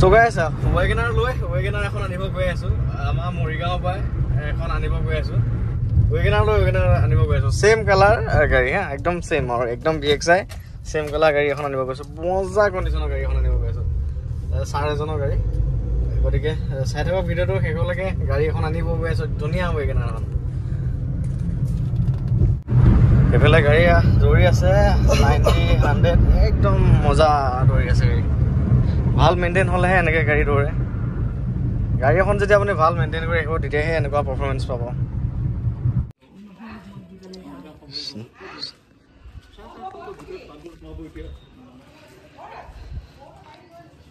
So guys, Wagoner এখন আনিব গৈ আছো আমাৰ মৰিগাঁও পাই এখন আনিব গৈ আছো Wagoner আনিব গৈ আছো সেম কালাৰ গাড়ী হা একদম সেম আৰু একদম BXI সেম কালাৰ গাড়ী এখন আনিব গৈছো মজা কন্ডিশনৰ গাড়ী এখন আনিব গৈছো সাৰেজনৰ গাড়ী গতিকে চাই থকা ভিডিওটো শেষলৈকে গাড়ী এখন আনিব গৈ আছো ধুনীয়া Wagoner এখন এফালে গাড়ী দৌৰি আছে 90 100 একদম মজা দৌৰি আছে ভাল মেইনটেইন হলে এনেকে গাড়ী দৌৰে গাড়ী এখন যদি আপুনি ভাল মেইনটেইন কৰি ৰাখিব তেতিয়াহে এনেকুৱা পাৰফৰমেন্স পাব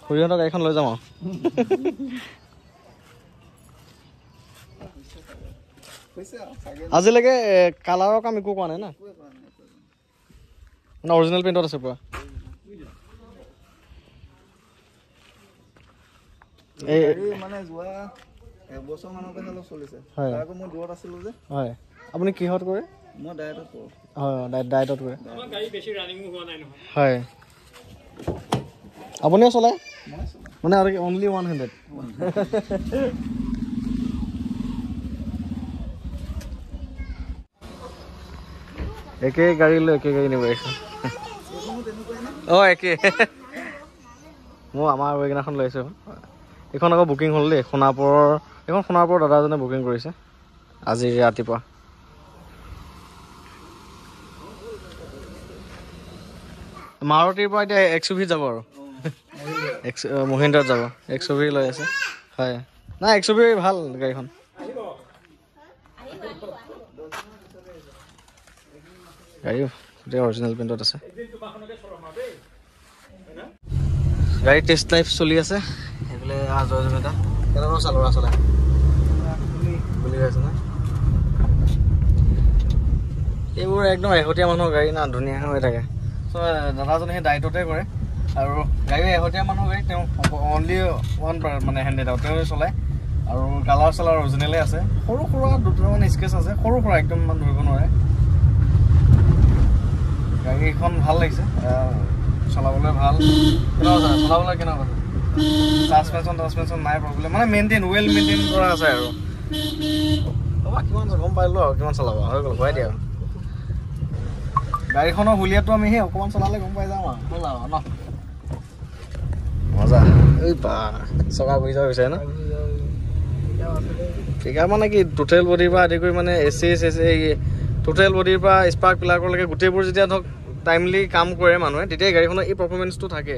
খুৰীহঁতৰ গাড়ীখন লৈ যাম আজিলৈকে কালাৰৰ কাম একো কোৱা নাই না অৰিজিনেল পেইণ্টত আছে পুৰা এই মানে যোৱা এবছৰ মানতে হলো চলিছে তাকো মই দূৰত আছিলো যে হয় আপুনি কিহত কৰে মই ডায়েটত কৰো হয় ডায়েটত কৰে আমাৰ গাড়ী বেছি ৰানিং হোৱা নাই নহয় হয় আপুনিও চলায় মানে অনলি 100 একে গাড়ী লৈ একে গাড়ী নিব আহিছে একে মই আমাৰ Wagonerখন লৈ আছো এখন আকৌ বুকিং হ'ল দেই সোণাপুৰৰ দাদাজনে বুকিং কৰিছে আজি ৰাতিপুৱা মাৰুতিৰ পৰা এতিয়া XUV যাব আৰু মহিন্দ্ৰাত যাব XUV লৈ আছে হয় না XUV ভাল গাড়ীখন গাড়ী গোটেই অৰিজিনেল পেইণ্টত আছে গাড়ী টেষ্ট লাইফ চলি আছে এইফালে জয়জমিতা কেনেকুৱা চালৰা চলাই বুলি আছে না এইবোৰ একদম এহতীয়া মানুহৰ গাড়ী না ধুনীয়া হৈ থাকে চ' দাদাজনে সেই দায়িত্বতে কৰে আৰু গাড়ী এহতীয়া মানুহৰ গাড়ী তেওঁ অনলি ওৱান মানে হেণ্ডেড আৰু তেওঁ চলায় আৰু কালাৰ চালাৰ অৰিজিনেলে আছে সৰু সুৰা দুটামান স্কেচ আছে সৰু সুৰা একদম ইমান ধৰিব নোৱাৰে গাড়ীখন ভাল লাগিছে চলাবলৈ ভাল চলাবলৈ কেনেকুৱা সাসপেনশন নাই প্ৰব্লেম মানে ৱেল মেইনটেইন কৰা আছে আৰু কিমান গম পাইলো আৰু কিমান চলাব হৈ গ'ল খুৱাই দিয়া গাড়ীখনৰ হুলিয়াটো আমি সেই অকণমান চলালে গম পাই যাওঁ আৰু চলাব ন মজা এই বা চকা বহি যোৱা হৈছে ন ঠিক আছে মানে কি টোটেল বডিৰ পৰা আদি কৰি মানে AC টোটেল বডিৰ পৰা স্পাৰ্ক প্লাগলৈকে গোটেইবোৰ যেতিয়া ধৰক টাইমলি কাম কৰে মানুহে তেতিয়া গাড়ীখনৰ এই পাৰফৰমেন্সটো থাকে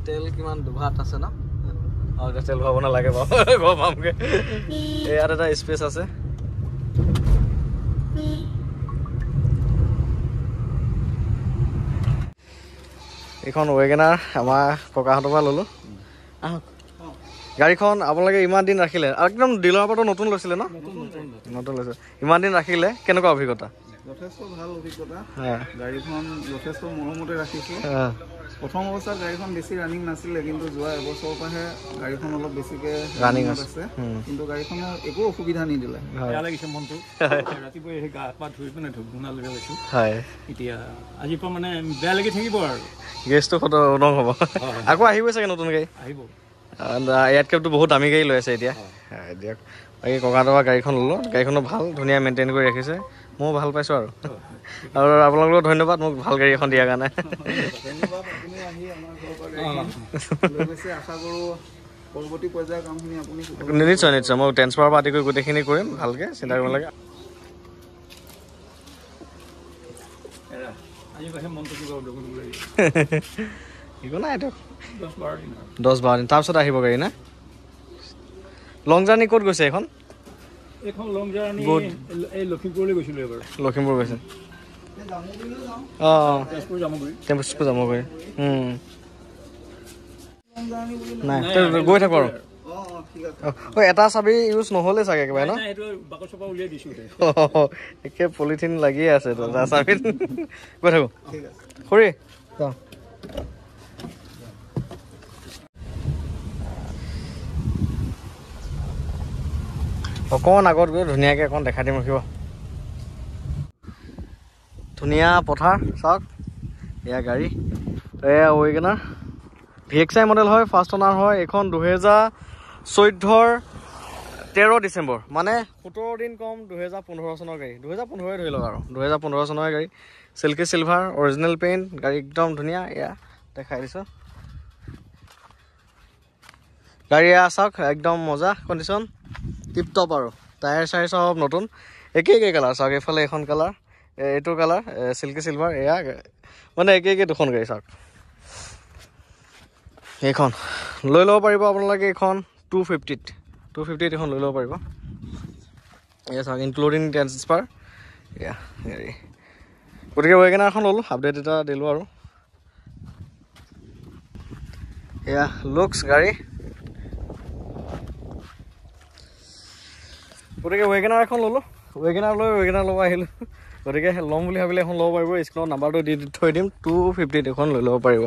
তেল কিমান দুভাত আছে না তেল ভৰাব নালাগে বাৰু গম পামগে ইয়াত এটা স্পেচ আছে এইখন Wagoner আমাৰ ককাহঁতৰ পৰা ল'লো গাড়ীখন আপোনালোকে ইমান দিন ৰাখিলে একদম ডিলাৰৰ পৰা নতুন লৈছিলে ন নতুন লৈছে ইমান দিন ৰাখিলে কেনেকুৱা অভিজ্ঞতা যথেষ্ট ভাল অভিজ্ঞতা গাড়ীখন যথেষ্ট মৰমতে ৰাখিছো প্ৰথম অৱস্থাত গাড়ীখন বেছি ৰানিং নাছিলে কিন্তু যোৱা এবছৰৰ পৰাহে গাড়ীখন অলপ বেছিকে ৰানিং আছে কিন্তু গাড়ীখনৰ একো অসুবিধা নিদিলে বেয়া লাগিছে মনটো ৰাতিপুৱা এই গা পা ধুই পিনে ধুবুনা লৈ গৈছো হয় এতিয়া আজিৰ পৰা মানে বেয়া লাগি থাকিব আৰু গেছটো খতম হ'ব আকৌ আহিব চাগে নতুন গাড়ী আহিব ইয়াতকেতো বহুত দামী গাড়ী লৈ আছে এতিয়া দিয়ক বাকী ককাহঁতৰ গাড়ীখন ল'লো গাড়ীখনো ভাল ধুনীয়া মেইনটেইন কৰি ৰাখিছে মই ভাল পাইছো আৰু আপোনালোকক ধন্যবাদ মোক ভাল গাড়ী এখন দিয়াৰ কাৰণে নিশ্চয় নিশ্চয় মই ট্ৰেন্সফাৰৰ পৰা আদি কৰি গোটেইখিনি কৰিম ভালকে চিন্তা কৰিব লাগে একো নাই এইটো 10-12 দিন তাৰপিছত আহিব গাড়ী না লং জাৰ্ণি ক'ত গৈছে এখন লং জাৰ্ণি এই লখিমপুৰলৈ গৈছিলোঁ এবাৰ লখিমপুৰ গৈছে তেজপুৰ জামুগুৰি নাই গৈ থাকো আৰু এটা চাবি ইউজ নহ'লে চাগে একেবাৰে ন একে পলিথিন লাগিয়ে আছে চাবিত গৈ থাকো খুৰী অকণ আগত গৈ ধুনীয়াকৈ অকণ দেখাই দিম ৰখিব ধুনীয়া পথাৰ চাওক এয়া গাড়ী এয়া Wagoner VXI মডেল হয়, ফাৰ্ষ্ট অনাৰ হয়। এইখন 2014 13 ডিচেম্বৰ, মানে 17 দিন কম 2015 চনৰ গাড়ী, 2015 ধৰি লওক আৰু 2015 চনৰ গাড়ী। চিল্কি চিলভাৰ, অৰিজিনেল পেইণ্ট, গাড়ী একদম ধুনীয়া। এয়া দেখাই দিছোঁ গাড়ী, এয়া চাওক একদম মজা কণ্ডিশ্যন, টিপ টপ আৰু টায়াৰ চায়াৰ চব নতুন, একেই কালাৰ চাওক। এইফালে এখন কালাৰ, এইটো কালাৰ চিল্কি চিলভাৰ, এয়া মানে একে দুখন গাড়ী চাওক। এইখন লৈ ল'ব পাৰিব আপোনালোকে, এইখন 250 এখন লৈ ল'ব পাৰিব। এয়া চাওক ইনক্লুডিং ট্ৰেন্সফাৰ, এয়া গাড়ী। গতিকে ৱেগনাৰ এখন ল'লোঁ, আপডেট এটা দিলোঁ আৰু। এয়া লুকছ গাড়ী। গতিকে ৱেগনাৰ এখন ল'লোঁ, ৱেগনাৰ ল'ব আহিলোঁ। গতিকে ল'ম বুলি ভাবিলে এখন ল'ব পাৰিব। স্ক্ৰীনত নাম্বাৰটো দি থৈ দিম, 250 এখন লৈ ল'ব পাৰিব।